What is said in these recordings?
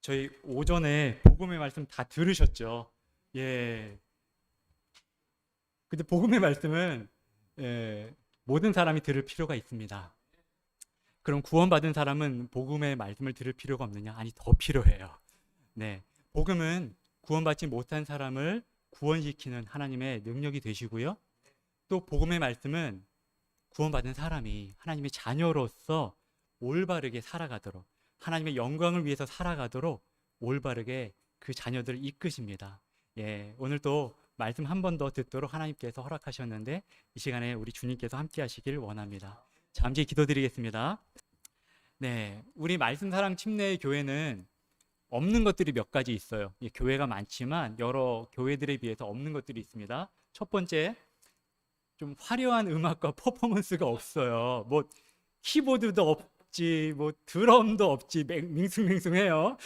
저희 오전에 복음의 말씀 다 들으셨죠? 예. 근데 복음의 말씀은 모든 사람이 들을 필요가 있습니다. 그럼 구원받은 사람은 복음의 말씀을 들을 필요가 없느냐? 아니, 더 필요해요. 네. 복음은 구원받지 못한 사람을 구원시키는 하나님의 능력이 되시고요. 또 복음의 말씀은 구원받은 사람이 하나님의 자녀로서 올바르게 살아가도록, 하나님의 영광을 위해서 살아가도록 올바르게 그 자녀들을 이끄십니다. 예, 오늘 또 말씀 한 번 더 듣도록 하나님께서 허락하셨는데 이 시간에 우리 주님께서 함께 하시길 원합니다. 잠시 기도드리겠습니다. 네, 우리 말씀사랑 침례의 교회는 없는 것들이 몇 가지 있어요. 교회가 많지만 여러 교회들에 비해서 없는 것들이 있습니다. 첫 번째, 좀 화려한 음악과 퍼포먼스가 없어요. 뭐 키보드도 없지, 뭐 드럼도 없지, 밍숭맹숭해요.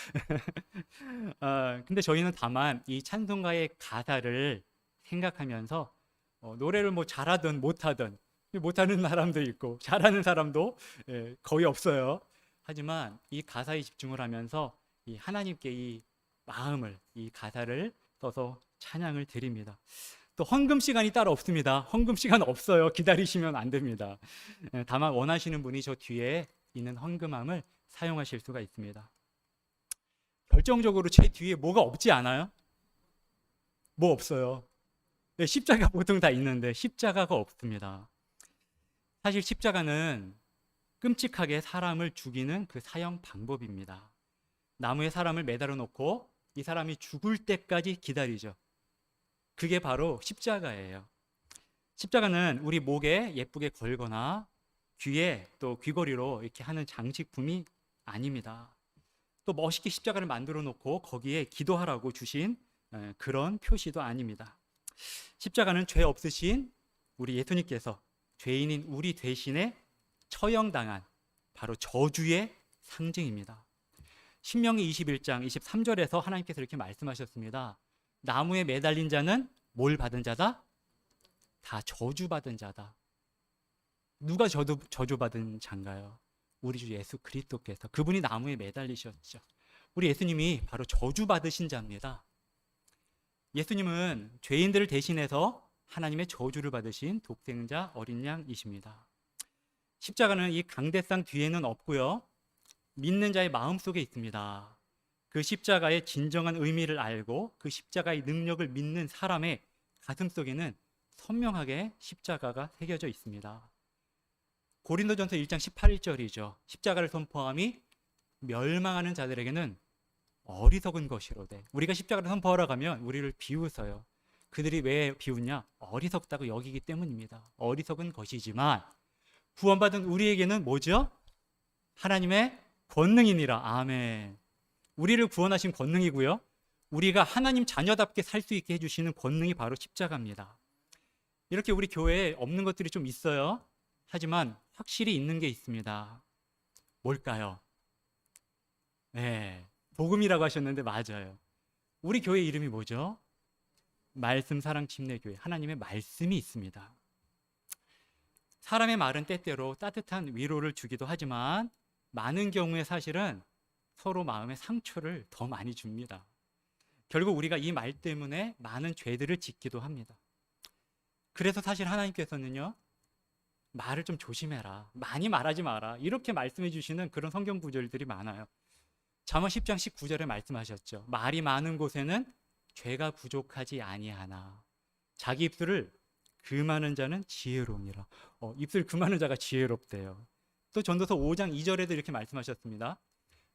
근데 저희는 다만 이 찬송가의 가사를 생각하면서 노래를 뭐 잘하든 못하는 사람도 있고 잘하는 사람도 거의 없어요. 하지만 이 가사에 집중을 하면서 이 하나님께 이 마음을, 이 가사를 써서 찬양을 드립니다. 또 헌금 시간이 따로 없습니다. 헌금 시간 없어요. 기다리시면 안 됩니다. 다만 원하시는 분이 저 뒤에 있는 헌금함을 사용하실 수가 있습니다. 결정적으로 제 뒤에 뭐가 없지 않아요? 뭐 없어요? 네, 십자가 보통 다 있는데 십자가가 없습니다. 사실 십자가는 끔찍하게 사람을 죽이는 그 사형 방법입니다. 나무에 사람을 매달아 놓고 이 사람이 죽을 때까지 기다리죠. 그게 바로 십자가예요. 십자가는 우리 목에 예쁘게 걸거나 귀에 또 귀걸이로 이렇게 하는 장식품이 아닙니다. 또 멋있게 십자가를 만들어 놓고 거기에 기도하라고 주신 그런 표시도 아닙니다. 십자가는 죄 없으신 우리 예수님께서 죄인인 우리 대신에 처형당한 바로 저주의 상징입니다. 신명기 21장 23절에서 하나님께서 이렇게 말씀하셨습니다. 나무에 매달린 자는 뭘 받은 자다? 다 저주받은 자다. 누가 저주받은 자인가요? 우리 주 예수 그리스도께서. 그분이 나무에 매달리셨죠. 우리 예수님이 바로 저주받으신 자입니다. 예수님은 죄인들을 대신해서 하나님의 저주를 받으신 독생자 어린 양이십니다. 십자가는 이 강대상 뒤에는 없고요. 믿는 자의 마음속에 있습니다. 그 십자가의 진정한 의미를 알고 그 십자가의 능력을 믿는 사람의 가슴속에는 선명하게 십자가가 새겨져 있습니다. 고린도전서 1장 18절이죠. 십자가를 선포함이 멸망하는 자들에게는 어리석은 것이로되. 우리가 십자가를 선포하러 가면 우리를 비웃어요. 그들이 왜 비웃냐? 어리석다고 여기기 때문입니다. 어리석은 것이지만 구원받은 우리에게는 뭐죠? 하나님의 권능이니라. 아멘. 우리를 구원하신 권능이고요. 우리가 하나님 자녀답게 살 수 있게 해주시는 권능이 바로 십자가입니다. 이렇게 우리 교회에 없는 것들이 좀 있어요. 하지만 확실히 있는 게 있습니다. 뭘까요? 네, 복음이라고 하셨는데 맞아요. 우리 교회 이름이 뭐죠? 말씀 사랑 침례교회. 하나님의 말씀이 있습니다. 사람의 말은 때때로 따뜻한 위로를 주기도 하지만 많은 경우에 사실은 서로 마음의 상처를 더 많이 줍니다. 결국 우리가 이 말 때문에 많은 죄들을 짓기도 합니다. 그래서 사실 하나님께서는요, 말을 좀 조심해라, 많이 말하지 마라, 이렇게 말씀해 주시는 그런 성경 구절들이 많아요. 잠언 10장 19절에 말씀하셨죠. 말이 많은 곳에는 죄가 부족하지 아니하나 자기 입술을 금하는 자는 지혜로우니라. 입술 금하는 자가 지혜롭대요. 또 전도서 5장 2절에도 이렇게 말씀하셨습니다.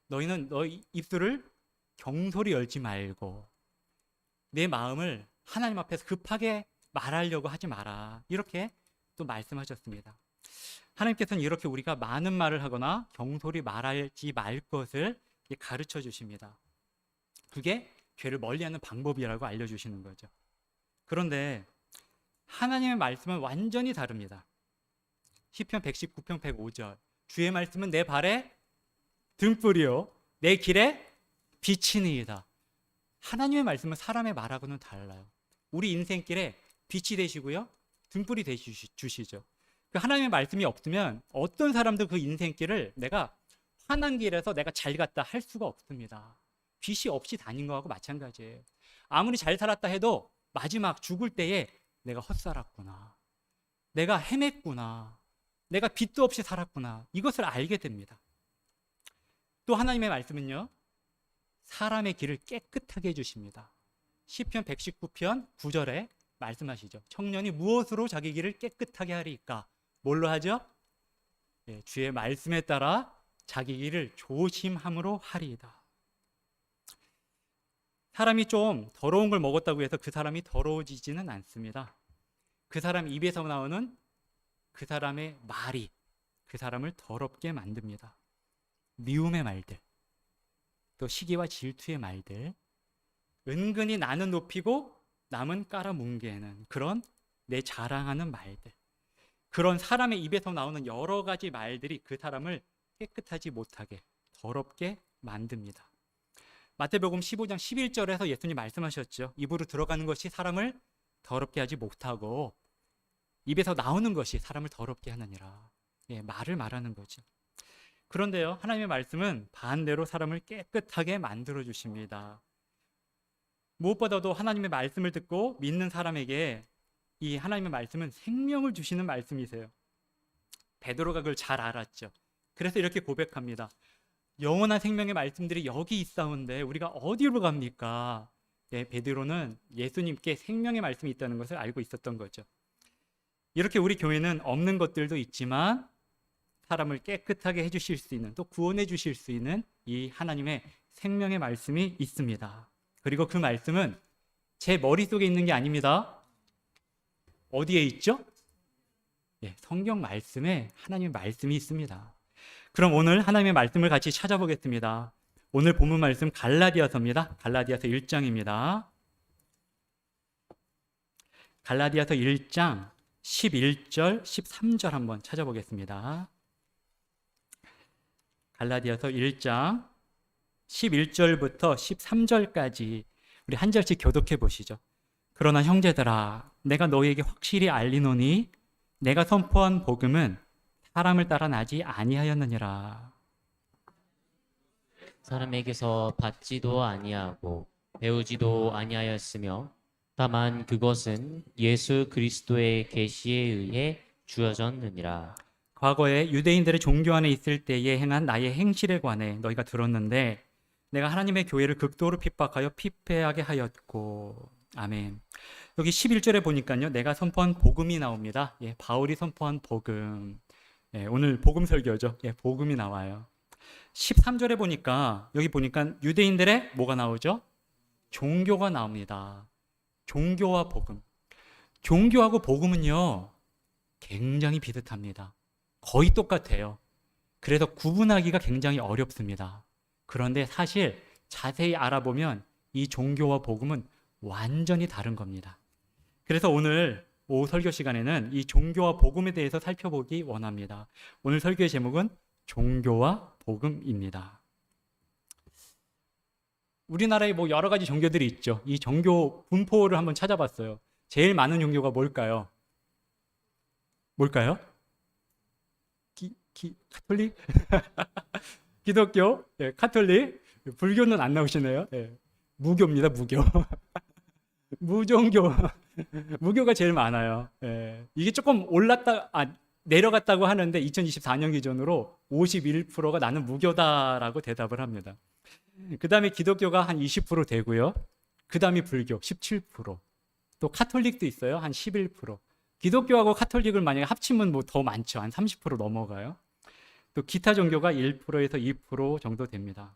너희는 너희 입술을 경솔히 열지 말고 내 마음을 하나님 앞에서 급하게 말하려고 하지 마라. 이렇게 또 말씀하셨습니다. 하나님께서는 이렇게 우리가 많은 말을 하거나 경솔히 말하지 말 것을 가르쳐 주십니다. 그게 죄를 멀리하는 방법이라고 알려주시는 거죠. 그런데 하나님의 말씀은 완전히 다릅니다. 시편 119편 105절. 주의 말씀은 내 발에 등불이요 내 길에 빛이니이다. 하나님의 말씀은 사람의 말하고는 달라요. 우리 인생길에 빛이 되시고요 등불이 되주시죠. 그 하나님의 말씀이 없으면 어떤 사람도 그 인생길을 내가 환한 길에서 내가 잘 갔다 할 수가 없습니다. 빚이 없이 다닌 거하고 마찬가지예요. 아무리 잘 살았다 해도 마지막 죽을 때에 내가 헛살았구나, 내가 헤맸구나, 내가 빚도 없이 살았구나, 이것을 알게 됩니다. 또 하나님의 말씀은요, 사람의 길을 깨끗하게 해주십니다. 시편 119편 9절에 말씀하시죠. 청년이 무엇으로 자기 길을 깨끗하게 하리까? 뭘로 하죠? 주의 말씀에 따라 자기 길을 조심함으로 하리이다. 사람이 좀 더러운 걸 먹었다고 해서 그 사람이 더러워지지는 않습니다. 그 사람 입에서 나오는 그 사람의 말이 그 사람을 더럽게 만듭니다. 미움의 말들, 또 시기와 질투의 말들, 은근히 나는 높이고 남은 깔아뭉개는 그런 내 자랑하는 말들, 그런 사람의 입에서 나오는 여러 가지 말들이 그 사람을 깨끗하지 못하게 더럽게 만듭니다. 마태복음 15장 11절에서 예수님 말씀하셨죠. 입으로 들어가는 것이 사람을 더럽게 하지 못하고 입에서 나오는 것이 사람을 더럽게 하느니라. 말을 말하는 거죠. 그런데요, 하나님의 말씀은 반대로 사람을 깨끗하게 만들어 주십니다. 무엇보다도 하나님의 말씀을 듣고 믿는 사람에게 이 하나님의 말씀은 생명을 주시는 말씀이세요. 베드로가 그걸 잘 알았죠. 그래서 이렇게 고백합니다. 영원한 생명의 말씀들이 여기 있사온데 우리가 어디로 갑니까? 베드로는 예수님께 생명의 말씀이 있다는 것을 알고 있었던 거죠. 이렇게 우리 교회는 없는 것들도 있지만 사람을 깨끗하게 해주실 수 있는, 또 구원해 주실 수 있는 이 하나님의 생명의 말씀이 있습니다. 그리고 그 말씀은 제 머릿속에 있는 게 아닙니다. 어디에 있죠? 성경 말씀에 하나님의 말씀이 있습니다. 그럼 오늘 하나님의 말씀을 같이 찾아보겠습니다. 오늘 본문 말씀 갈라디아서입니다. 갈라디아서 1장입니다. 갈라디아서 1장 11절, 13절 한번 찾아보겠습니다. 갈라디아서 1장 11절부터 13절까지 우리 한 절씩 교독해 보시죠. 그러나 형제들아, 내가 너희에게 확실히 알리노니 내가 선포한 복음은 사람을 따라 나지 아니하였느니라. 사람에게서 받지도 아니하고 배우지도 아니하였으며 다만 그것은 예수 그리스도의 계시에 의해 주어졌느니라. 과거에 유대인들의 종교 안에 있을 때에 행한 나의 행실에 관해 너희가 들었는데 내가 하나님의 교회를 극도로 핍박하여 피폐하게 하였고. 아멘. 여기 11절에 보니까요, 내가 선포한 복음이 나옵니다. 바울이 선포한 복음. 오늘 복음 설교죠. 복음이 나와요. 13절에 보니까 여기 보니까 유대인들의 뭐가 나오죠? 종교가 나옵니다. 종교와 복음. 종교하고 복음은요, 굉장히 비슷합니다. 거의 똑같아요. 그래서 구분하기가 굉장히 어렵습니다. 그런데 사실 자세히 알아보면 이 종교와 복음은 완전히 다른 겁니다. 그래서 오늘 오후 설교 시간에는 이 종교와 복음에 대해서 살펴보기 원합니다. 오늘 설교의 제목은 종교와 복음입니다. 우리나라에 뭐 여러 가지 종교들이 있죠. 이 종교 분포를 한번 찾아봤어요. 제일 많은 종교가 뭘까요? 뭘까요? 카톨릭? 기독교? 카톨릭? 불교는 안 나오시네요. 무교입니다, 무교. 무종교. 무교가 제일 많아요. 이게 조금 내려갔다고 하는데 2024년 기준으로 51%가 나는 무교다라고 대답을 합니다. 그 다음에 기독교가 한 20% 되고요. 그 다음에 불교 17%. 또 카톨릭도 있어요. 한 11%. 기독교하고 카톨릭을 만약에 합치면 뭐 더 많죠. 한 30% 넘어가요. 또 기타 종교가 1%에서 2% 정도 됩니다.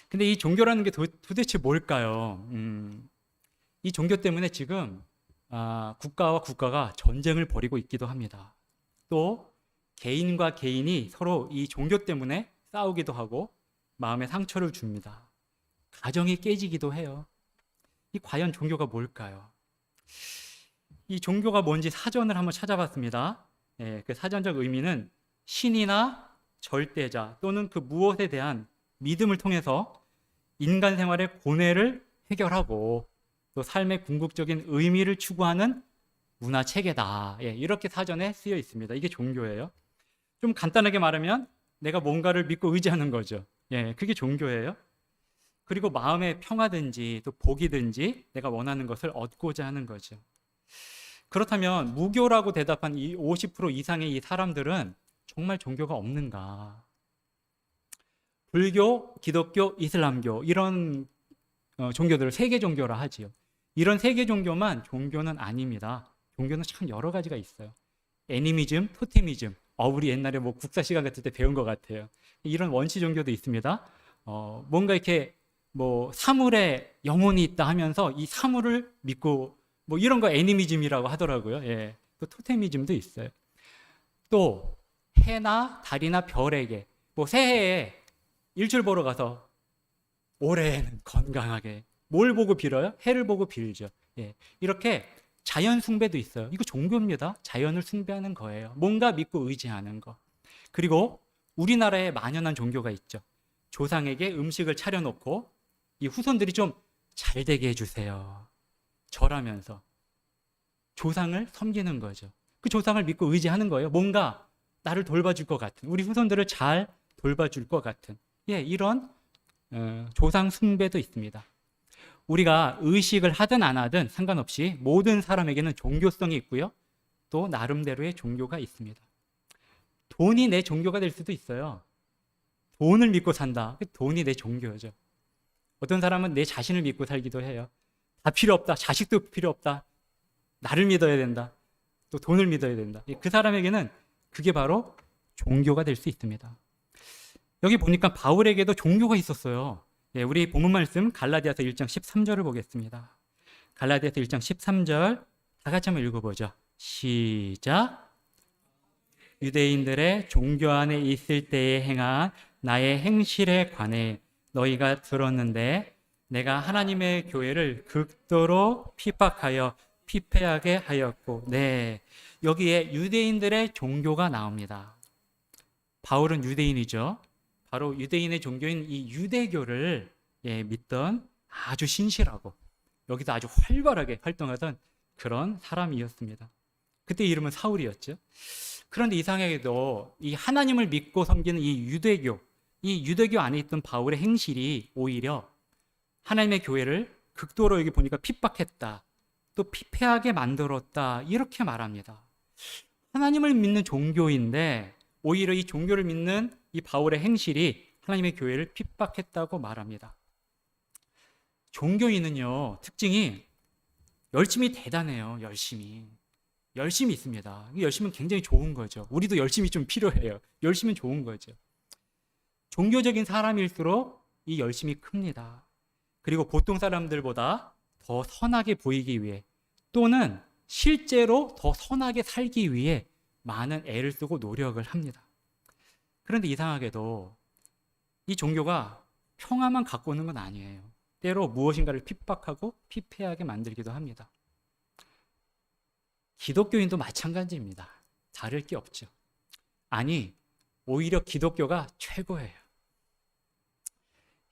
근데 이 종교라는 게 도대체 뭘까요? 이 종교 때문에 지금 국가와 국가가 전쟁을 벌이고 있기도 합니다. 또 개인과 개인이 서로 이 종교 때문에 싸우기도 하고 마음에 상처를 줍니다. 가정이 깨지기도 해요. 이 과연 종교가 뭘까요? 이 종교가 뭔지 사전을 한번 찾아봤습니다. 그 사전적 의미는 신이나 절대자 또는 그 무엇에 대한 믿음을 통해서 인간 생활의 고뇌를 해결하고 또 삶의 궁극적인 의미를 추구하는 문화 체계다. 이렇게 사전에 쓰여 있습니다. 이게 종교예요. 좀 간단하게 말하면 내가 뭔가를 믿고 의지하는 거죠. 그게 종교예요. 그리고 마음의 평화든지 또 복이든지 내가 원하는 것을 얻고자 하는 거죠. 그렇다면 무교라고 대답한 이 50% 이상의 이 사람들은 정말 종교가 없는가? 불교, 기독교, 이슬람교 이런 종교들을 세계 종교라 하지요. 이런 세계 종교만 종교는 아닙니다. 종교는 참 여러 가지가 있어요. 애니미즘, 토테미즘. 우리 옛날에 뭐 국사 시간 같을 때 배운 것 같아요. 이런 원시 종교도 있습니다. 뭔가 이렇게 뭐 사물에 영혼이 있다 하면서 이 사물을 믿고 뭐 이런 거 애니미즘이라고 하더라고요. 예. 또 토테미즘도 있어요. 또 해나 달이나 별에게 뭐 새해에 일출 보러 가서 올해는 건강하게 뭘 보고 빌어요? 해를 보고 빌죠. 예. 이렇게 자연 숭배도 있어요. 이거 종교입니다. 자연을 숭배하는 거예요. 뭔가 믿고 의지하는 거. 그리고 우리나라에 만연한 종교가 있죠. 조상에게 음식을 차려놓고 이 후손들이 좀 잘 되게 해주세요. 절하면서 조상을 섬기는 거죠. 그 조상을 믿고 의지하는 거예요. 뭔가 나를 돌봐줄 것 같은, 우리 후손들을 잘 돌봐줄 것 같은, 예, 이런 조상 숭배도 있습니다. 우리가 의식을 하든 안 하든 상관없이 모든 사람에게는 종교성이 있고요. 또 나름대로의 종교가 있습니다. 돈이 내 종교가 될 수도 있어요. 돈을 믿고 산다. 돈이 내 종교죠. 어떤 사람은 내 자신을 믿고 살기도 해요. 다 필요 없다. 자식도 필요 없다. 나를 믿어야 된다. 또 돈을 믿어야 된다. 그 사람에게는 그게 바로 종교가 될 수 있습니다. 여기 보니까 바울에게도 종교가 있었어요. 예, 우리 본문 말씀 갈라디아서 1장 13절을 보겠습니다. 갈라디아서 1장 13절 다 같이 한번 읽어보죠. 시작. 유대인들의 종교 안에 있을 때에 행한 나의 행실에 관해 너희가 들었는데 내가 하나님의 교회를 극도로 핍박하여 피폐하게 하였고, 네, 여기에 유대인들의 종교가 나옵니다. 바울은 유대인이죠. 바로 유대인의 종교인 이 유대교를 믿던 아주 신실하고 여기서 아주 활발하게 활동하던 그런 사람이었습니다. 그때 이름은 사울이었죠. 그런데 이상하게도 이 하나님을 믿고 섬기는 이 유대교 안에 있던 바울의 행실이 오히려 하나님의 교회를 극도로 여기 보니까 핍박했다, 또 피폐하게 만들었다, 이렇게 말합니다. 하나님을 믿는 종교인데 오히려 이 종교를 믿는 이 바울의 행실이 하나님의 교회를 핍박했다고 말합니다. 종교인은요, 특징이 열심히 대단해요. 열심히 있습니다. 열심은 굉장히 좋은 거죠. 우리도 열심히 좀 필요해요. 열심은 좋은 거죠. 종교적인 사람일수록 이 열심이 큽니다. 그리고 보통 사람들보다 더 선하게 보이기 위해 또는 실제로 더 선하게 살기 위해 많은 애를 쓰고 노력을 합니다. 그런데 이상하게도 이 종교가 평화만 갖고 오는 건 아니에요. 때로 무엇인가를 핍박하고 피폐하게 만들기도 합니다. 기독교인도 마찬가지입니다. 다를 게 없죠. 아니, 오히려 기독교가 최고예요.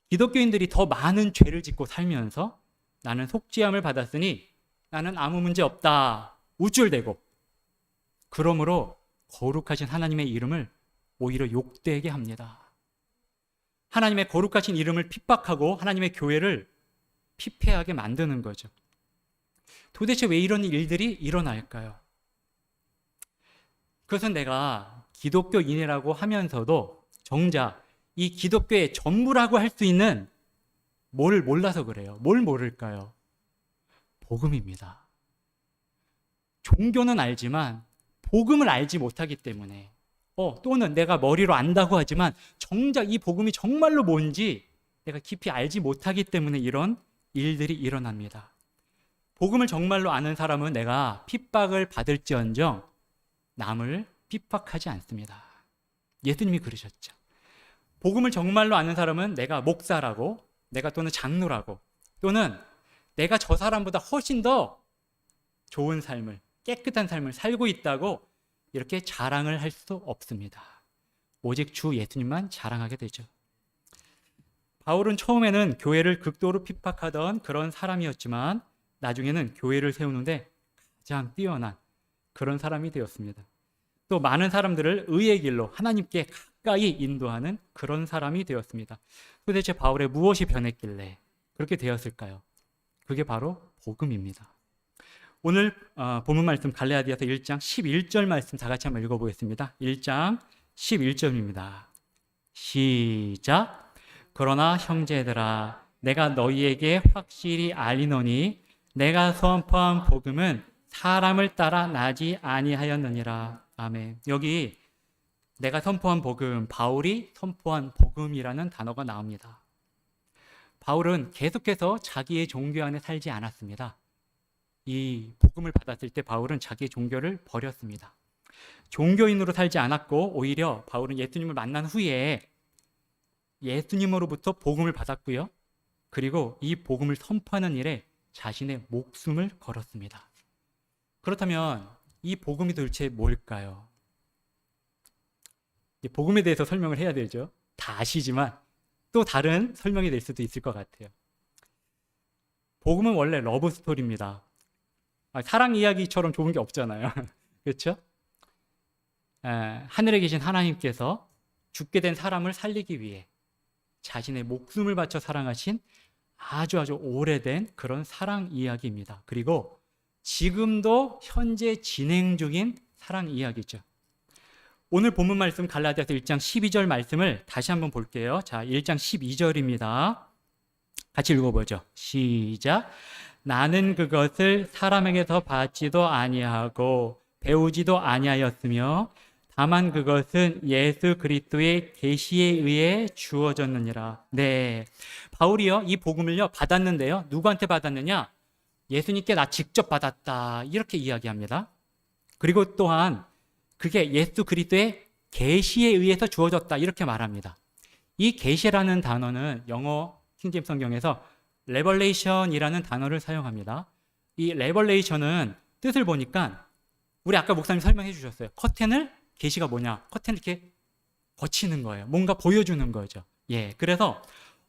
기독교인들이 더 많은 죄를 짓고 살면서 나는 속죄함을 받았으니 나는 아무 문제 없다, 우쭐대고, 그러므로 거룩하신 하나님의 이름을 오히려 욕되게 합니다. 하나님의 거룩하신 이름을 핍박하고 하나님의 교회를 피폐하게 만드는 거죠. 도대체 왜 이런 일들이 일어날까요? 그것은 내가 기독교인이라고 하면서도 정작 이 기독교의 전부라고 할 수 있는 뭘 몰라서 그래요. 뭘 모를까요? 복음입니다. 종교는 알지만 복음을 알지 못하기 때문에, 또는 내가 머리로 안다고 하지만 정작 이 복음이 정말로 뭔지 내가 깊이 알지 못하기 때문에 이런 일들이 일어납니다. 복음을 정말로 아는 사람은 내가 핍박을 받을지언정 남을 핍박하지 않습니다. 예수님이 그러셨죠. 복음을 정말로 아는 사람은 내가 목사라고, 내가 또는 장로라고, 또는 내가 저 사람보다 훨씬 더 좋은 삶을, 깨끗한 삶을 살고 있다고 이렇게 자랑을 할 수 없습니다. 오직 주 예수님만 자랑하게 되죠. 바울은 처음에는 교회를 극도로 핍박하던 그런 사람이었지만 나중에는 교회를 세우는데 가장 뛰어난 그런 사람이 되었습니다. 또 많은 사람들을 의의 길로 하나님께 가까이 인도하는 그런 사람이 되었습니다. 도대체 바울의 무엇이 변했길래 그렇게 되었을까요? 그게 바로 복음입니다. 오늘 본문 말씀 갈라디아서 1장 11절 말씀 다 같이 한번 읽어보겠습니다. 1장 11절입니다. 시작. 그러나 형제들아 내가 너희에게 확실히 알리노니 내가 선포한 복음은 사람을 따라 나지 아니하였느니라. 아멘. 여기 내가 선포한 복음, 바울이 선포한 복음이라는 단어가 나옵니다. 바울은 계속해서 자기의 종교 안에 살지 않았습니다. 이 복음을 받았을 때 바울은 자기의 종교를 버렸습니다. 종교인으로 살지 않았고 오히려 바울은 예수님을 만난 후에 예수님으로부터 복음을 받았고요. 그리고 이 복음을 선포하는 일에 자신의 목숨을 걸었습니다. 그렇다면 이 복음이 도대체 뭘까요? 복음에 대해서 설명을 해야 되죠. 다 아시지만 또 다른 설명이 될 수도 있을 것 같아요. 복음은 원래 러브 스토리입니다. 사랑 이야기처럼 좋은 게 없잖아요. 그렇죠? 하늘에 계신 하나님께서 죽게 된 사람을 살리기 위해 자신의 목숨을 바쳐 사랑하신 아주 오래된 그런 사랑 이야기입니다. 그리고 지금도 현재 진행 중인 사랑 이야기죠. 오늘 본문 말씀 갈라디아서 1장 12절 말씀을 다시 한번 볼게요. 자, 1장 12절입니다. 같이 읽어보죠. 시작. 나는 그것을 사람에게서 받지도 아니하고 배우지도 아니하였으며 다만 그것은 예수 그리스도의 계시에 의해 주어졌느니라. 네, 바울이요 이 복음을요 받았는데요. 누구한테 받았느냐? 예수님께 나 직접 받았다 이렇게 이야기합니다. 그리고 또한 그게 예수 그리스도의 계시에 의해서 주어졌다 이렇게 말합니다. 이 계시라는 단어는 영어 킹제임스 성경에서 레벌레이션이라는 단어를 사용합니다. 이 레벌레이션은 뜻을 보니까 우리 아까 목사님 설명해 주셨어요. 커튼을 계시가 뭐냐? 커튼을 이렇게 거치는 거예요. 뭔가 보여주는 거죠. 예, 그래서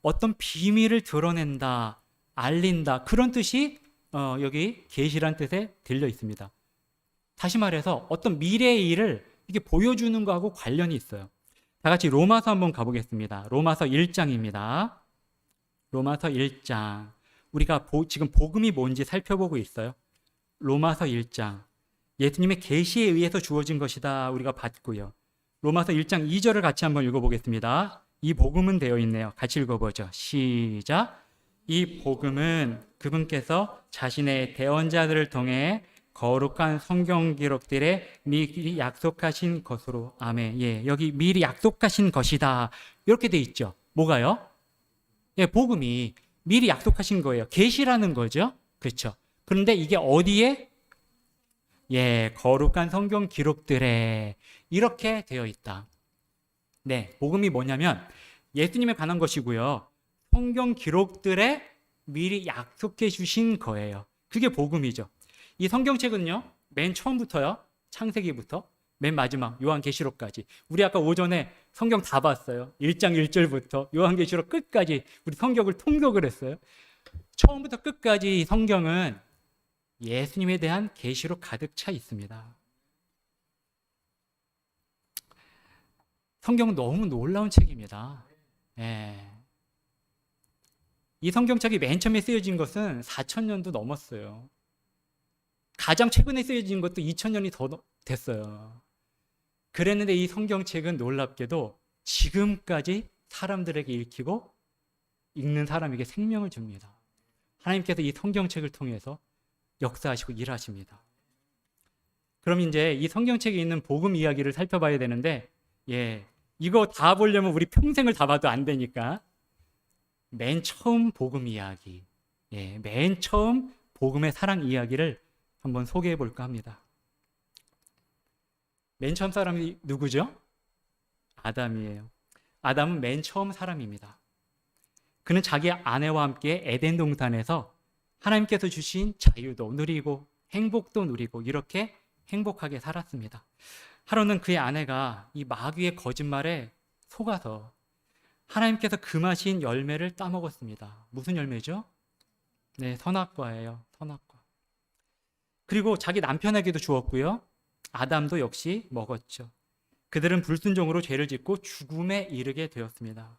어떤 비밀을 드러낸다, 알린다 그런 뜻이 여기 계시란 뜻에 들려 있습니다. 다시 말해서 어떤 미래의 일을 이렇게 보여주는 거하고 관련이 있어요. 다 같이 로마서 한번 가보겠습니다. 로마서 1장입니다. 로마서 1장. 우리가 지금 복음이 뭔지 살펴보고 있어요. 로마서 1장. 예수님의 계시에 의해서 주어진 것이다 우리가 봤고요. 로마서 1장 2절을 같이 한번 읽어보겠습니다. 이 복음은 되어 있네요. 같이 읽어보죠. 시작. 이 복음은 그분께서 자신의 대언자들을 통해 거룩한 성경 기록들에 미리 약속하신 것으로. 아멘. 예, 여기 미리 약속하신 것이다 이렇게 돼 있죠. 뭐가요? 예, 복음이 미리 약속하신 거예요. 계시라는 거죠. 그렇죠. 그런데 이게 어디에? 예, 거룩한 성경 기록들에 이렇게 되어 있다. 네, 복음이 뭐냐면 예수님에 관한 것이고요. 성경 기록들에 미리 약속해 주신 거예요. 그게 복음이죠. 이 성경책은요, 맨 처음부터요, 창세기부터 맨 마지막 요한계시록까지. 우리 아까 오전에 성경 다 봤어요. 1장 1절부터 요한계시록 끝까지 우리 성경을 통독을 했어요. 처음부터 끝까지 이 성경은 예수님에 대한 계시로 가득 차 있습니다. 성경은 너무 놀라운 책입니다. 예. 이 성경책이 맨 처음에 쓰여진 것은 4,000년도 넘었어요. 가장 최근에 쓰여진 것도 2,000년이 더 됐어요. 그랬는데 이 성경책은 놀랍게도 지금까지 사람들에게 읽히고 읽는 사람에게 생명을 줍니다. 하나님께서 이 성경책을 통해서 역사하시고 일하십니다. 그럼 이제 이 성경책에 있는 복음 이야기를 살펴봐야 되는데, 예, 이거 다 보려면 우리 평생을 다 봐도 안 되니까 맨 처음 복음 이야기, 예, 맨 처음 복음의 사랑 이야기를 한번 소개해 볼까 합니다. 맨 처음 사람이 누구죠? 아담이에요. 아담은 맨 처음 사람입니다. 그는 자기 아내와 함께 에덴 동산에서 하나님께서 주신 자유도 누리고 행복도 누리고 이렇게 행복하게 살았습니다. 하루는 그의 아내가 이 마귀의 거짓말에 속아서 하나님께서 금하신 열매를 따먹었습니다. 무슨 열매죠? 네, 선악과예요. 선악과. 그리고 자기 남편에게도 주었고요. 아담도 역시 먹었죠. 그들은 불순종으로 죄를 짓고 죽음에 이르게 되었습니다.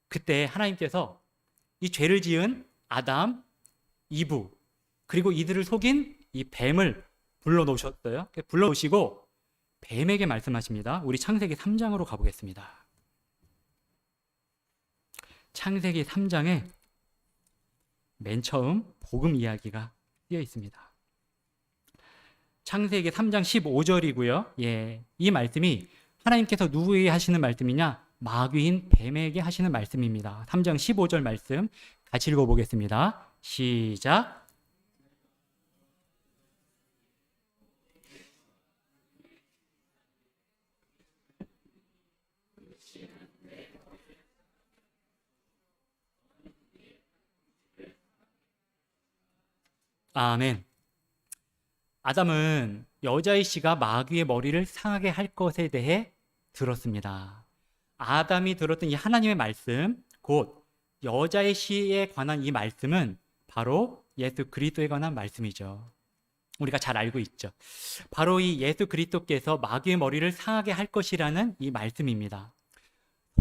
그때 하나님께서 이 죄를 지은 아담, 이브, 그리고 이들을 속인 이 뱀을 불러놓으셨어요. 불러놓으시고 뱀에게 말씀하십니다. 우리 창세기 3장으로 가보겠습니다. 창세기 3장에 맨 처음 복음 이야기가 쓰여 있습니다. 창세기 3장 15절이고요. 예, 이 말씀이 하나님께서 누구에게 하시는 말씀이냐? 마귀인 뱀에게 하시는 말씀입니다. 3장 15절 말씀 같이 읽어보겠습니다. 시작. 아멘. 아담은 여자의 씨가 마귀의 머리를 상하게 할 것에 대해 들었습니다. 아담이 들었던 이 하나님의 말씀, 곧 여자의 씨에 관한 이 말씀은 바로 예수 그리스도에 관한 말씀이죠. 우리가 잘 알고 있죠. 바로 이 예수 그리스도께서 마귀의 머리를 상하게 할 것이라는 이 말씀입니다.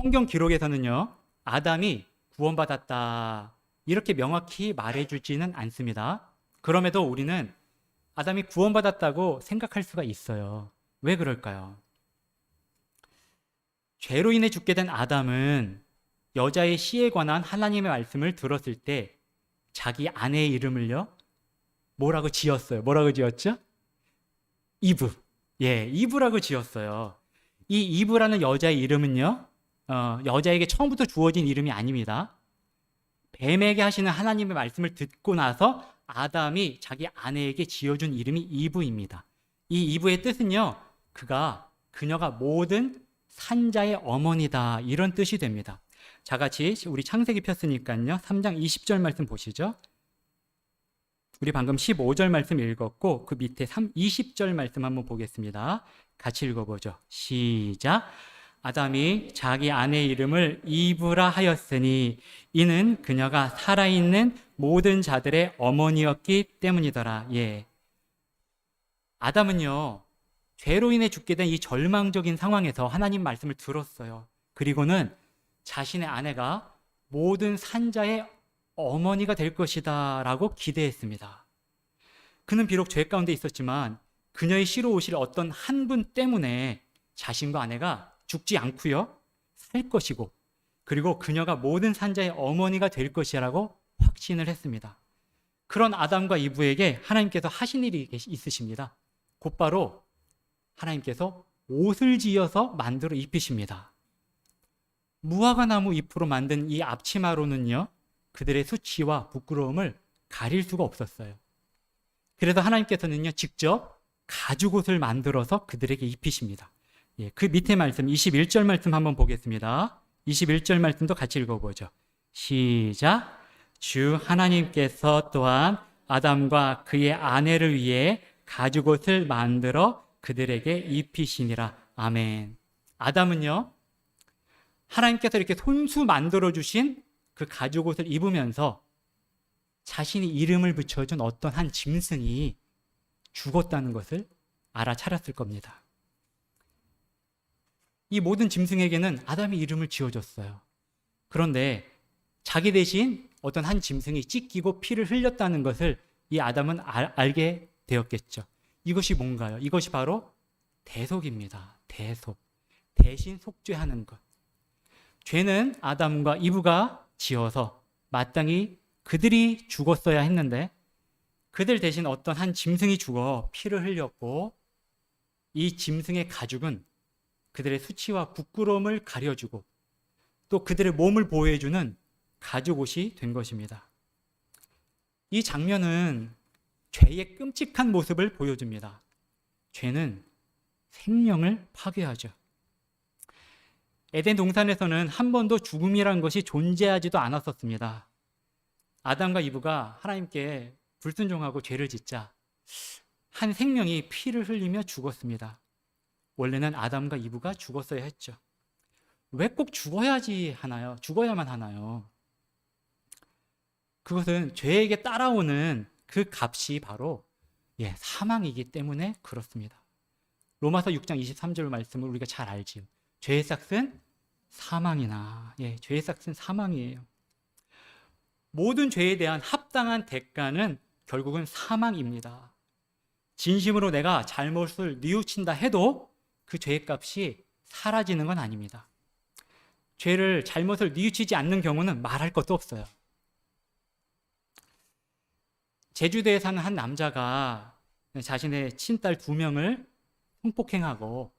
성경 기록에서는요, 아담이 구원받았다 이렇게 명확히 말해주지는 않습니다. 그럼에도 우리는 아담이 구원받았다고 생각할 수가 있어요. 왜 그럴까요? 죄로 인해 죽게 된 아담은 여자의 씨에 관한 하나님의 말씀을 들었을 때 자기 아내의 이름을요, 뭐라고 지었어요? 뭐라고 지었죠? 이브. 예, 이브라고 지었어요. 이 이브라는 여자의 이름은요, 여자에게 처음부터 주어진 이름이 아닙니다. 뱀에게 하시는 하나님의 말씀을 듣고 나서 아담이 자기 아내에게 지어준 이름이 이브입니다. 이 이브의 뜻은요, 그녀가 모든 산자의 어머니다 이런 뜻이 됩니다. 자, 같이 우리 창세기 폈으니까요, 3장 20절 말씀 보시죠. 우리 방금 15절 말씀 읽었고 그 밑에 20절 말씀 한번 보겠습니다. 같이 읽어보죠. 시작. 아담이 자기 아내의 이름을 이브라 하였으니 이는 그녀가 살아있는 모든 자들의 어머니였기 때문이더라. 예. 아담은요, 죄로 인해 죽게 된 이 절망적인 상황에서 하나님 말씀을 들었어요. 그리고는 자신의 아내가 모든 산자의 어머니가 될 것이다 라고 기대했습니다. 그는 비록 죄 가운데 있었지만 그녀의 씨로 오실 어떤 한 분 때문에 자신과 아내가 죽지 않고요, 살 것이고, 그리고 그녀가 모든 산자의 어머니가 될 것이라고 확신을 했습니다. 그런 아담과 이브에게 하나님께서 하신 일이 있으십니다. 곧바로 하나님께서 옷을 지어서 만들어 입히십니다. 무화과 나무 잎으로 만든 이 앞치마로는요, 그들의 수치와 부끄러움을 가릴 수가 없었어요. 그래서 하나님께서는요, 직접 가죽옷을 만들어서 그들에게 입히십니다. 예, 그 밑에 말씀 21절 말씀 한번 보겠습니다. 21절 말씀도 같이 읽어보죠. 시작. 주 하나님께서 또한 아담과 그의 아내를 위해 가죽옷을 만들어 그들에게 입히시니라. 아멘. 아담은요, 하나님께서 이렇게 손수 만들어 주신 그 가죽옷을 입으면서 자신이 이름을 붙여준 어떤 한 짐승이 죽었다는 것을 알아차렸을 겁니다. 이 모든 짐승에게는 아담이 이름을 지어줬어요. 그런데 자기 대신 어떤 한 짐승이 찢기고 피를 흘렸다는 것을 이 아담은 알게 되었겠죠. 이것이 뭔가요? 이것이 바로 대속입니다. 대속. 대신 속죄하는 것. 죄는 아담과 이브가 지어서 마땅히 그들이 죽었어야 했는데 그들 대신 어떤 한 짐승이 죽어 피를 흘렸고, 이 짐승의 가죽은 그들의 수치와 부끄러움을 가려주고 또 그들의 몸을 보호해주는 가죽옷이 된 것입니다. 이 장면은 죄의 끔찍한 모습을 보여줍니다. 죄는 생명을 파괴하죠. 에덴 동산에서는 한 번도 죽음이란 것이 존재하지도 않았었습니다. 아담과 이브가 하나님께 불순종하고 죄를 짓자 한 생명이 피를 흘리며 죽었습니다. 원래는 아담과 이브가 죽었어야 했죠. 왜 꼭 죽어야만 하나요? 그것은 죄에게 따라오는 그 값이 바로 사망이기 때문에 그렇습니다. 로마서 6장 23절 말씀을 우리가 잘 알지요. 죄의 삭은 사망이나, 죄의 삭은 사망이에요. 모든 죄에 대한 합당한 대가는 결국은 사망입니다. 진심으로 내가 잘못을 뉘우친다 해도 그 죄의 값이 사라지는 건 아닙니다. 죄를, 잘못을 뉘우치지 않는 경우는 말할 것도 없어요. 제주도에 사는 한 남자가 자신의 친딸 2명을 성폭행하고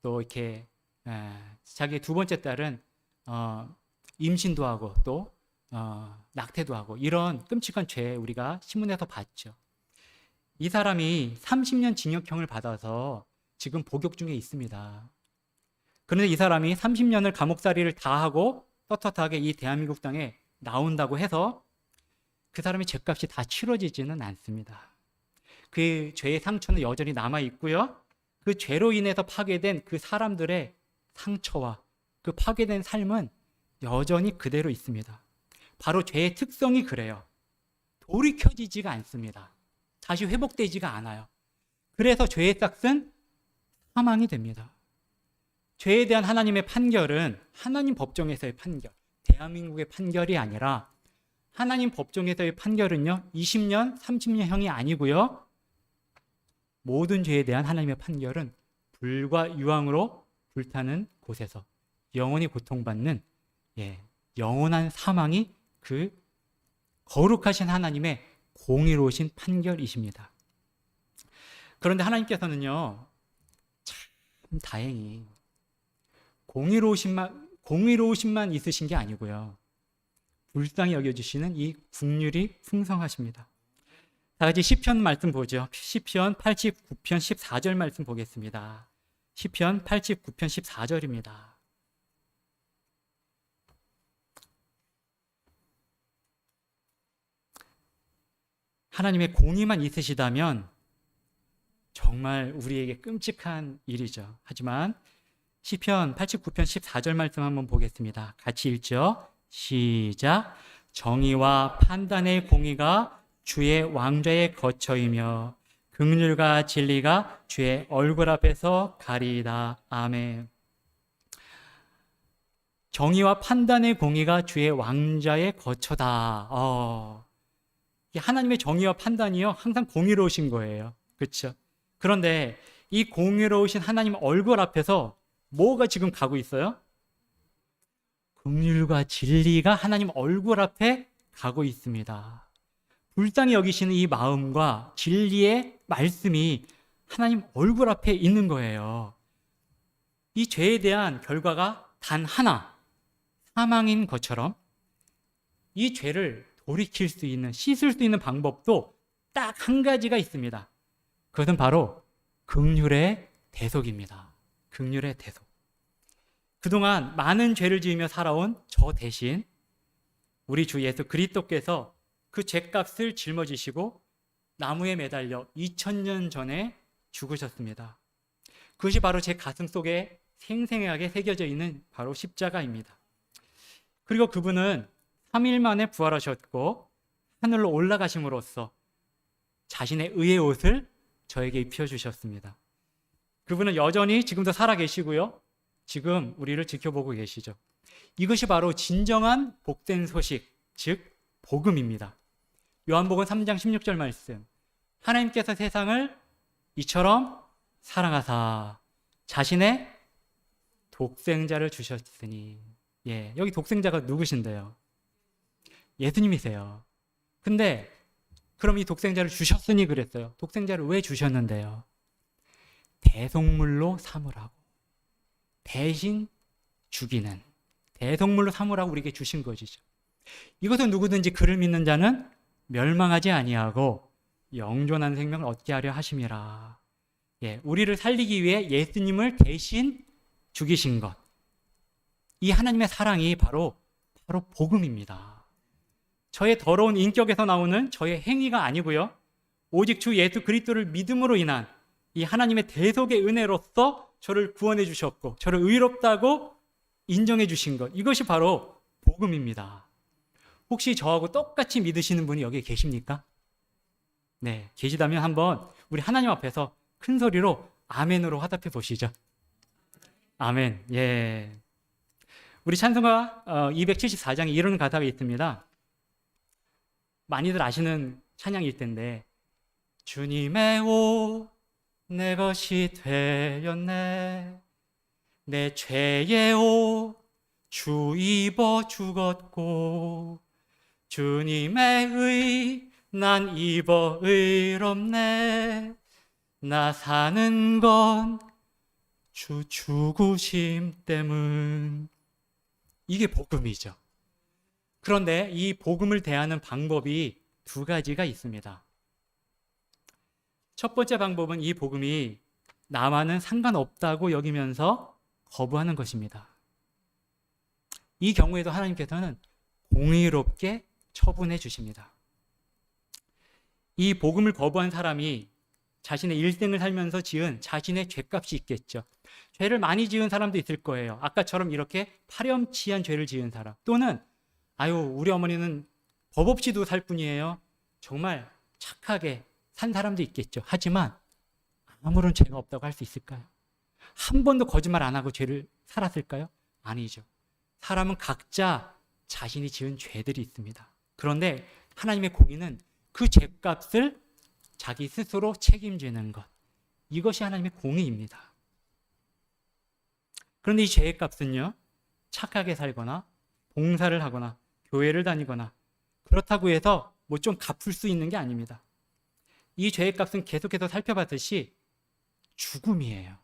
또 이렇게 자기 두 번째 딸은 임신도 하고 또 낙태도 하고 이런 끔찍한 죄 우리가 신문에서 봤죠. 이 사람이 30년 징역형을 받아서 지금 복역 중에 있습니다. 그런데 이 사람이 30년을 감옥살이를 다 하고 떳떳하게 이 대한민국 땅에 나온다고 해서 그 사람의 죄값이 다 치러지지는 않습니다. 그 죄의 상처는 여전히 남아 있고요. 그 죄로 인해서 파괴된 그 사람들의 상처와 그 파괴된 삶은 여전히 그대로 있습니다. 바로 죄의 특성이 그래요. 돌이켜지지가 않습니다. 다시 회복되지가 않아요. 그래서 죄의 싹은 사망이 됩니다. 죄에 대한 하나님의 판결은 하나님 법정에서의 판결, 대한민국의 판결이 아니라 하나님 법정에서의 판결은요, 20년, 30년형이 아니고요. 모든 죄에 대한 하나님의 판결은 불과 유황으로 불타는 곳에서 영원히 고통받는 영원한 사망이 그 거룩하신 하나님의 공의로우신 판결이십니다. 그런데 하나님께서는요, 참 다행히 공의로우심만 있으신 게 아니고요. 불쌍히 여겨주시는 이 긍휼이 풍성하십니다. 다 같이 시편 말씀 보죠. 시편 89편 14절 말씀 보겠습니다. 시편 89편 14절입니다. 하나님의 공의만 있으시다면 정말 우리에게 끔찍한 일이죠. 하지만 시편 89편 14절 말씀 한번 보겠습니다. 같이 읽죠. 시작. 정의와 판단의 공의가 주의 왕좌의 거처이며 긍휼과 진리가 주의 얼굴 앞에서 가리이다. 아멘. 정의와 판단의 공의가 주의 왕좌의 거처다. 하나님의 정의와 판단이요, 항상 공의로우신 거예요. 그렇죠? 그런데 이 공의로우신 하나님 얼굴 앞에서 뭐가 지금 가고 있어요? 긍휼과 진리가 하나님 얼굴 앞에 가고 있습니다. 불쌍히 여기시는 이 마음과 진리의 말씀이 하나님 얼굴 앞에 있는 거예요. 이 죄에 대한 결과가 단 하나, 사망인 것처럼 이 죄를 돌이킬 수 있는, 씻을 수 있는 방법도 딱 한 가지가 있습니다. 그것은 바로 긍휼의 대속입니다. 긍휼의 대속. 그동안 많은 죄를 지으며 살아온 저 대신 우리 주 예수 그리스도께서 그 죄값을 짊어지시고 나무에 매달려 2000년 전에 죽으셨습니다. 그것이 바로 제 가슴 속에 생생하게 새겨져 있는 바로 십자가입니다. 그리고 그분은 3일 만에 부활하셨고 하늘로 올라가심으로써 자신의 의의 옷을 저에게 입혀주셨습니다. 그분은 여전히 지금도 살아계시고요. 지금 우리를 지켜보고 계시죠. 이것이 바로 진정한 복된 소식, 즉 복음입니다. 요한복음 3장 16절 말씀. 하나님께서 세상을 이처럼 사랑하사 자신의 독생자를 주셨으니. 여기 독생자가 누구신데요? 예수님이세요. 근데 그럼 이 독생자를 주셨으니 그랬어요. 독생자를 왜 주셨는데요? 대속물로 삼으라고. 대신 죽이는 대속물로 삼으라고 우리에게 주신 것이죠. 이것은 누구든지 그를 믿는 자는 멸망하지 아니하고 영존한 생명을 얻게 하려 하심이라. 우리를 살리기 위해 예수님을 대신 죽이신 것. 이 하나님의 사랑이 바로 복음입니다. 저의 더러운 인격에서 나오는 저의 행위가 아니고요. 오직 주 예수 그리스도를 믿음으로 인한 이 하나님의 대속의 은혜로서 저를 구원해 주셨고 저를 의롭다고 인정해 주신 것. 이것이 바로 복음입니다. 혹시 저하고 똑같이 믿으시는 분이 여기에 계십니까? 네, 계시다면 한번 우리 하나님 앞에서 큰 소리로 아멘으로 화답해 보시죠. 아멘. 예. 우리 찬송가 274장에 이런 가사가 있습니다. 많이들 아시는 찬양일 텐데, 주님의 옷 내 것이 되었네, 내 죄의 옷 주 입어 죽었고, 주님의 의 난 입어 의롭네, 나 사는 건 주 죽으심 때문. 이게 복음이죠. 그런데 이 복음을 대하는 방법이 두 가지가 있습니다. 첫 번째 방법은 이 복음이 나와는 상관없다고 여기면서 거부하는 것입니다. 이 경우에도 하나님께서는 공의롭게 처분해 주십니다. 이 복음을 거부한 사람이 자신의 일생을 살면서 지은 자신의 죄값이 있겠죠. 죄를 많이 지은 사람도 있을 거예요. 아까처럼 이렇게 파렴치한 죄를 지은 사람, 또는 우리 어머니는 법 없이도 살 뿐이에요, 정말 착하게 산 사람도 있겠죠. 하지만 아무런 죄가 없다고 할 수 있을까요? 한 번도 거짓말 안 하고 죄를 살았을까요? 아니죠. 사람은 각자 자신이 지은 죄들이 있습니다. 그런데 하나님의 공의는 그 죄값을 자기 스스로 책임지는 것, 이것이 하나님의 공의입니다. 그런데 이 죄의 값은요, 착하게 살거나 봉사를 하거나 교회를 다니거나 그렇다고 해서 뭐 좀 갚을 수 있는 게 아닙니다. 이 죄의 값은 계속해서 살펴봤듯이 죽음이에요.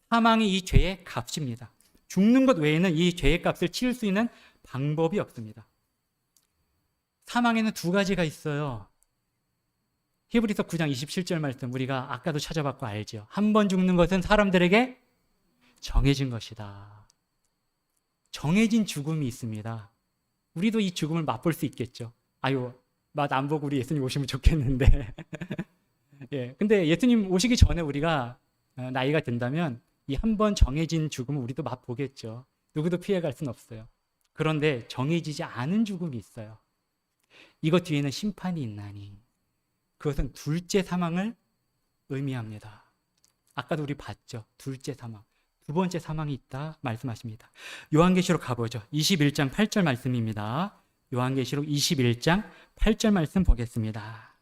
사망이 이 죄의 값입니다. 죽는 것 외에는 이 죄의 값을 치를 수 있는 방법이 없습니다. 사망에는 두 가지가 있어요. 히브리서 9장 27절 말씀 우리가 아까도 찾아봤고 알죠. 한 번 죽는 것은 사람들에게 정해진 것이다. 정해진 죽음이 있습니다. 우리도 이 죽음을 맛볼 수 있겠죠. 맛 안 보고 우리 예수님 오시면 좋겠는데 예, 근데 예수님 오시기 전에 우리가 나이가 든다면 이 한 번 정해진 죽음을 우리도 맛보겠죠. 누구도 피해갈 수는 없어요. 그런데 정해지지 않은 죽음이 있어요. 이것 뒤에는 심판이 있나니, 그것은 둘째 사망을 의미합니다. 아까도 우리 봤죠. 둘째 사망, 두 번째 사망이 있다 말씀하십니다. 요한계시록 가보죠. 21장 8절 말씀입니다. 요한계시록 21장 8절 말씀 보겠습니다.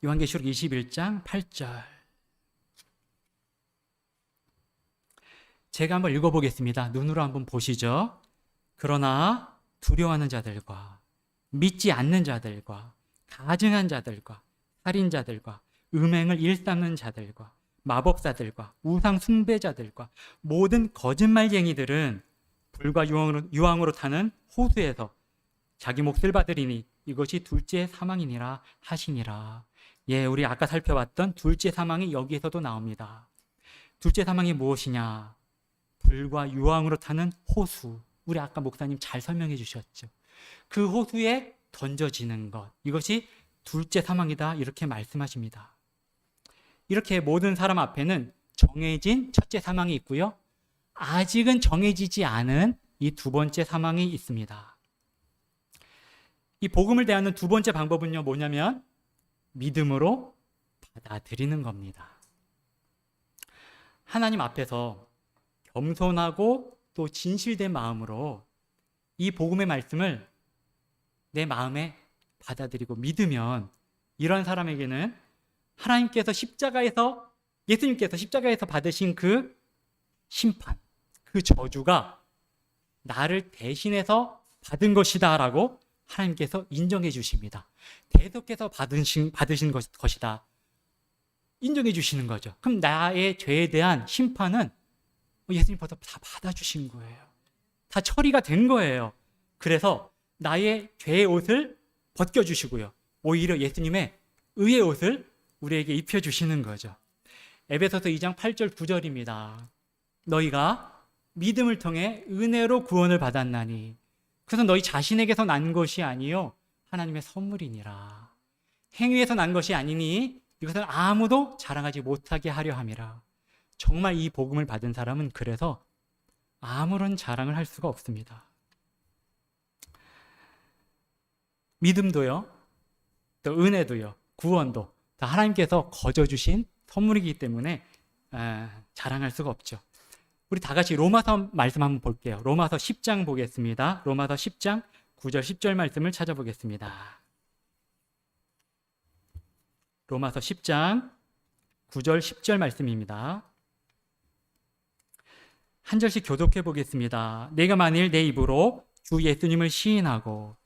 요한계시록 21장 8절. 제가 한번 읽어보겠습니다. 눈으로 한번 보시죠. 그러나 두려워하는 자들과 믿지 않는 자들과 가증한 자들과 살인자들과 음행을 일삼는 자들과 마법사들과 우상 숭배자들과 모든 거짓말쟁이들은 불과 유황으로 타는 호수에서 자기 몫을 받으리니 이것이 둘째 사망이니라 하시니라. 예, 우리 아까 살펴봤던 둘째 사망이 여기에서도 나옵니다. 둘째 사망이 무엇이냐? 불과 유황으로 타는 호수. 우리 아까 목사님 잘 설명해 주셨죠. 그 호수에 던져지는 것, 이것이 둘째 사망이다, 이렇게 말씀하십니다. 이렇게 모든 사람 앞에는 정해진 첫째 사망이 있고요, 아직은 정해지지 않은 이 두 번째 사망이 있습니다. 이 복음을 대하는 두 번째 방법은요, 뭐냐면 믿음으로 받아들이는 겁니다. 하나님 앞에서 겸손하고 또 진실된 마음으로 이 복음의 말씀을 내 마음에 받아들이고 믿으면, 이런 사람에게는 하나님께서 예수님께서 십자가에서 받으신 그 심판, 그 저주가 나를 대신해서 받은 것이다 라고 하나님께서 인정해 주십니다. 계속해서 받으신 것이다 인정해 주시는 거죠. 그럼 나의 죄에 대한 심판은 예수님 벌써 다 받아주신 거예요. 다 처리가 된 거예요. 그래서 나의 죄의 옷을 벗겨주시고요, 오히려 예수님의 의의 옷을 우리에게 입혀주시는 거죠. 에베소서 2장 8절 9절입니다. 너희가 믿음을 통해 은혜로 구원을 받았나니 그래서 너희 자신에게서 난 것이 아니요 하나님의 선물이니라. 행위에서 난 것이 아니니 이것은 아무도 자랑하지 못하게 하려 함이라. 정말 이 복음을 받은 사람은 그래서 아무런 자랑을 할 수가 없습니다. 믿음도요, 또 은혜도요, 구원도 다 하나님께서 거저 주신 선물이기 때문에 자랑할 수가 없죠. 우리 다 같이 로마서 말씀 한번 볼게요. 로마서 10장 보겠습니다. 로마서 10장 9절 10절 말씀을 찾아보겠습니다. 로마서 10장 9절 10절 말씀입니다. 한 절씩 교독해 보겠습니다. 내가 만일 내 입으로 주 예수님을 시인하고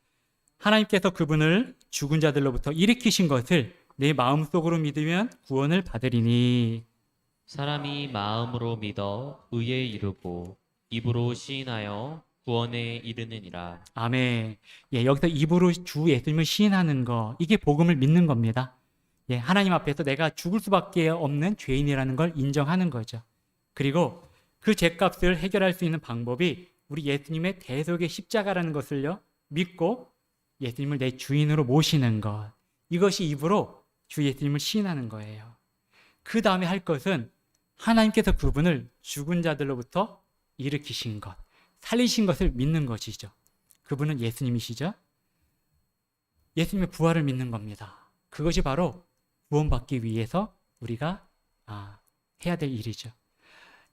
하나님께서 그분을 죽은 자들로부터 일으키신 것을 내 마음속으로 믿으면 구원을 받으리니 사람이 마음으로 믿어 의에 이르고 입으로 시인하여 구원에 이르느니라. 아멘. 예, 여기서 입으로 주 예수님을 시인하는 거, 이게 복음을 믿는 겁니다. 예, 하나님 앞에서 내가 죽을 수밖에 없는 죄인이라는 걸 인정하는 거죠. 그리고 그 죄값을 해결할 수 있는 방법이 우리 예수님의 대속의 십자가라는 것을요 믿고 예수님을 내 주인으로 모시는 것, 이것이 입으로 주 예수님을 시인하는 거예요. 그 다음에 할 것은 하나님께서 그분을 죽은 자들로부터 일으키신 것, 살리신 것을 믿는 것이죠. 그분은 예수님이시죠. 예수님의 부활을 믿는 겁니다. 그것이 바로 구원받기 위해서 우리가 해야 될 일이죠.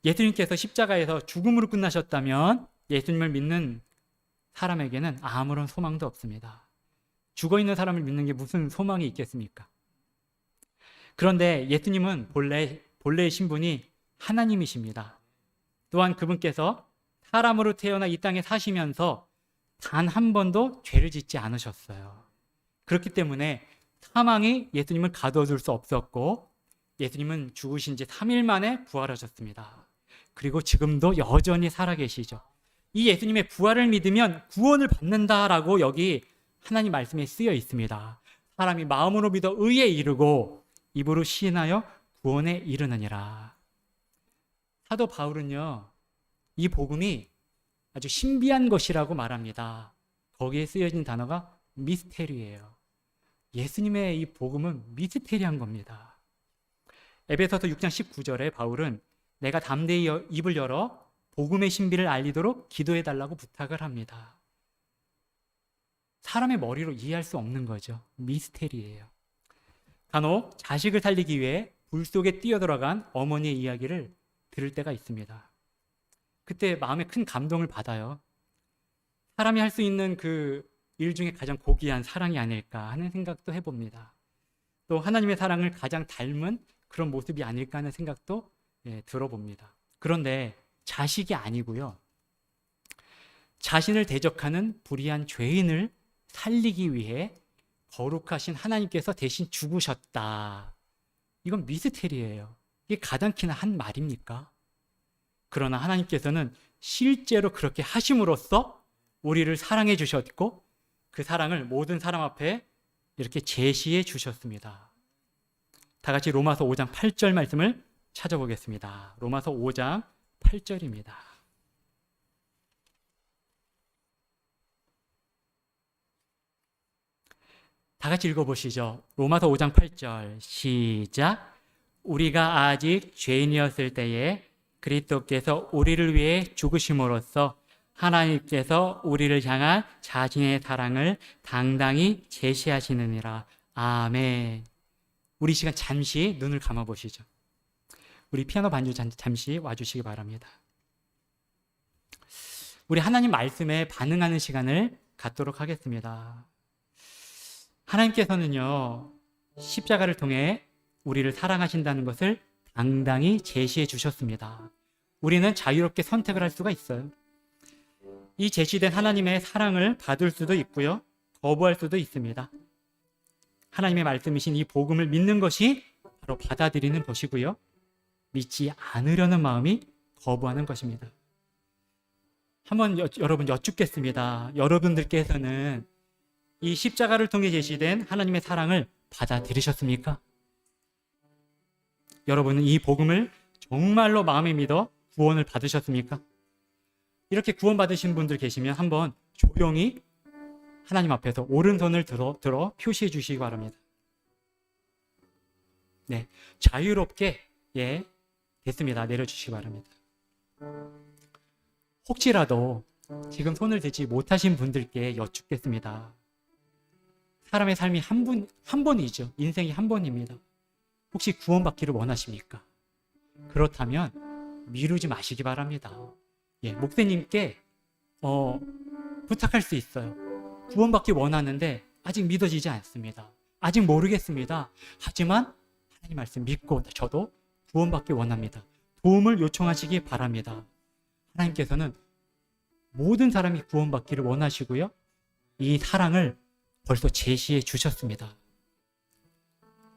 예수님께서 십자가에서 죽음으로 끝나셨다면 예수님을 믿는 사람에게는 아무런 소망도 없습니다. 죽어있는 사람을 믿는 게 무슨 소망이 있겠습니까? 그런데 예수님은 본래의 신분이 하나님이십니다. 또한 그분께서 사람으로 태어나 이 땅에 사시면서 단 한 번도 죄를 짓지 않으셨어요. 그렇기 때문에 사망이 예수님을 가둬둘 수 없었고 예수님은 죽으신 지 3일 만에 부활하셨습니다. 그리고 지금도 여전히 살아계시죠. 이 예수님의 부활을 믿으면 구원을 받는다라고 여기 하나님 말씀에 쓰여 있습니다. 사람이 마음으로 믿어 의에 이르고 입으로 시인하여 구원에 이르느니라. 사도 바울은요, 이 복음이 아주 신비한 것이라고 말합니다. 거기에 쓰여진 단어가 미스테리예요. 예수님의 이 복음은 미스테리한 겁니다. 에베소서 6장 19절에 바울은 내가 담대히 입을 열어 복음의 신비를 알리도록 기도해달라고 부탁을 합니다. 사람의 머리로 이해할 수 없는 거죠. 미스테리예요. 간혹 자식을 살리기 위해 불 속에 뛰어들어간 어머니의 이야기를 들을 때가 있습니다. 그때 마음에 큰 감동을 받아요. 사람이 할 수 있는 그 일 중에 가장 고귀한 사랑이 아닐까 하는 생각도 해봅니다. 또 하나님의 사랑을 가장 닮은 그런 모습이 아닐까 하는 생각도 들어봅니다. 그런데 자식이 아니고요, 자신을 대적하는 불의한 죄인을 살리기 위해 거룩하신 하나님께서 대신 죽으셨다. 이건 미스테리예요. 이게 가당키나 한 말입니까? 그러나 하나님께서는 실제로 그렇게 하심으로써 우리를 사랑해 주셨고 그 사랑을 모든 사람 앞에 이렇게 제시해 주셨습니다. 다 같이 로마서 5장 8절 말씀을 찾아보겠습니다. 로마서 5장 8절입니다. 다 같이 읽어보시죠. 로마서 5장 8절 시작. 우리가 아직 죄인이었을 때에 그리스도께서 우리를 위해 죽으심으로써 하나님께서 우리를 향한 자신의 사랑을 당당히 제시하시느니라. 아멘. 우리 시간 잠시 눈을 감아보시죠. 우리 피아노 반주 잠시 와주시기 바랍니다. 우리 하나님 말씀에 반응하는 시간을 갖도록 하겠습니다. 하나님께서는요, 십자가를 통해 우리를 사랑하신다는 것을 당당히 제시해 주셨습니다. 우리는 자유롭게 선택을 할 수가 있어요. 이 제시된 하나님의 사랑을 받을 수도 있고요, 거부할 수도 있습니다. 하나님의 말씀이신 이 복음을 믿는 것이 바로 받아들이는 것이고요, 믿지 않으려는 마음이 거부하는 것입니다. 한번 여러분 여쭙겠습니다. 여러분들께서는 이 십자가를 통해 제시된 하나님의 사랑을 받아들이셨습니까? 여러분은 이 복음을 정말로 마음에 믿어 구원을 받으셨습니까? 이렇게 구원받으신 분들 계시면 한번 조용히 하나님 앞에서 오른손을 들어 표시해 주시기 바랍니다. 네, 자유롭게 됐습니다. 내려주시기 바랍니다. 혹시라도 지금 손을 들지 못하신 분들께 여쭙겠습니다. 사람의 삶이 한 번이죠. 인생이 한 번입니다. 혹시 구원받기를 원하십니까? 그렇다면 미루지 마시기 바랍니다. 예, 목사님께 부탁할 수 있어요. 구원받기 원하는데 아직 믿어지지 않습니다. 아직 모르겠습니다. 하지만 하나님 말씀 믿고 저도 구원받기 원합니다. 도움을 요청하시기 바랍니다. 하나님께서는 모든 사람이 구원받기를 원하시고요. 이 사랑을 벌써 제시해 주셨습니다.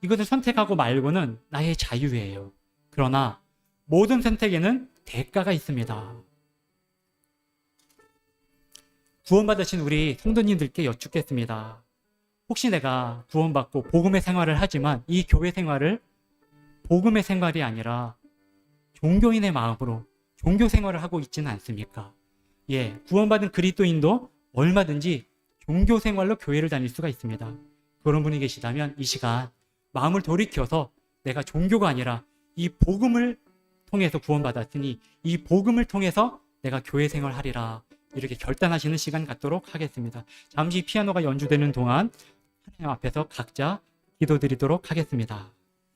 이것을 선택하고 말고는 나의 자유예요. 그러나 모든 선택에는 대가가 있습니다. 구원받으신 우리 성도님들께 여쭙겠습니다. 혹시 내가 구원받고 복음의 생활을 하지만 이 교회 생활을 복음의 생활이 아니라 종교인의 마음으로 종교 생활을 하고 있지는 않습니까? 예, 구원받은 그리스도인도 얼마든지 종교 생활로 교회를 다닐 수가 있습니다. 그런 분이 계시다면 이 시간 마음을 돌이켜서 내가 종교가 아니라 이 복음을 통해서 구원받았으니 이 복음을 통해서 내가 교회 생활하리라, 이렇게 결단하시는 시간 갖도록 하겠습니다. 잠시 피아노가 연주되는 동안 하나님 앞에서 각자 기도드리도록 하겠습니다.